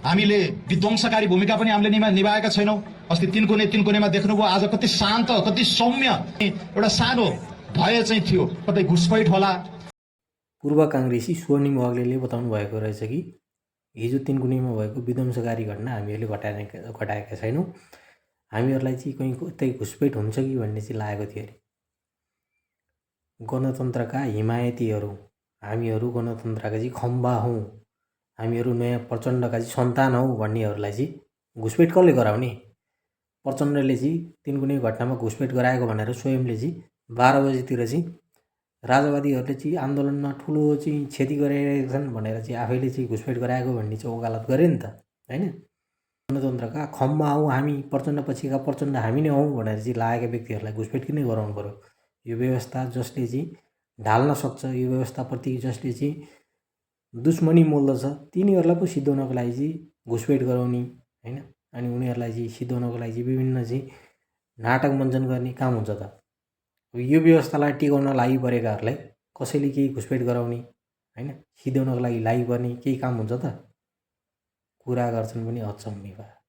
हामीले विध्वंसकारी भूमिका पनि हामीले निभाएका छैनौँ। अस्ति तिनकुनेमा देख्नुभयो आज कति शान्त कति सौम्य एउटा सानो भय चाहिँ थियो, कतै घुसपैठ होला। पूर्व काङ्ग्रेसी स्वर्णिम वाग्लेले बताउनु भएको रहेछ कि हिजो तिनकुनेमा भएको विध्वंसकारी घटना हामीहरूले घटाएका छैनौँ, हामीहरूलाई चाहिँ कहीँ कतै घुसपैठ हुन्छ कि भन्ने चाहिँ लागेको थियो अरे। गणतन्त्रका हिमायतीहरू हामीहरू गणतन्त्रका चाहिँ खम्बा हौँ, हामीहरू नयाँ प्रचण्डका चाहिँ सन्तान हौँ भन्नेहरूलाई चाहिँ घुसपैठ कसले गराउने? प्रचण्डले चाहिँ तिनकुने घटनामा घुसपैठ गराएको भनेर स्वयंले चाहिँ 12 बजीतिर चाहिँ राजावादीहरूले चाहिँ आन्दोलनमा ठुलो चाहिँ क्षति गरिरहेका छन् भनेर चाहिँ आफैले चाहिँ घुसपैठ गराएको भन्ने चाहिँ वकालत गरे नि त, होइन? गणतन्त्रका खम्बा हौँ हामी, प्रचण्ड पछिका प्रचण्ड हामी नै हौँ भनेर चाहिँ लागेका व्यक्तिहरूलाई घुसपैठ किन गराउनु पर्यो? यो व्यवस्था जसले चाहिँ ढाल्न सक्छ, यो व्यवस्थाप्रति जसले चाहिँ दुश्मनी मोल्दछ, तिनीहरूलाई पो सिद्धाउनको लागि चाहिँ घुसपैठ गराउने, होइन? अनि उनीहरूलाई चाहिँ सिद्धाउनको लागि चाहिँ विभिन्न चाहिँ नाटक मञ्चन गर्ने काम हुन्छ त। यो व्यवस्थालाई टिकाउन लागि परेकाहरूलाई कसैले केही घुसपैठ गराउने, होइन, सिद्धाउनको लागि लागि पर्ने केही काम हुन्छ त? कुरा गर्छन् पनि अचम्मै भए।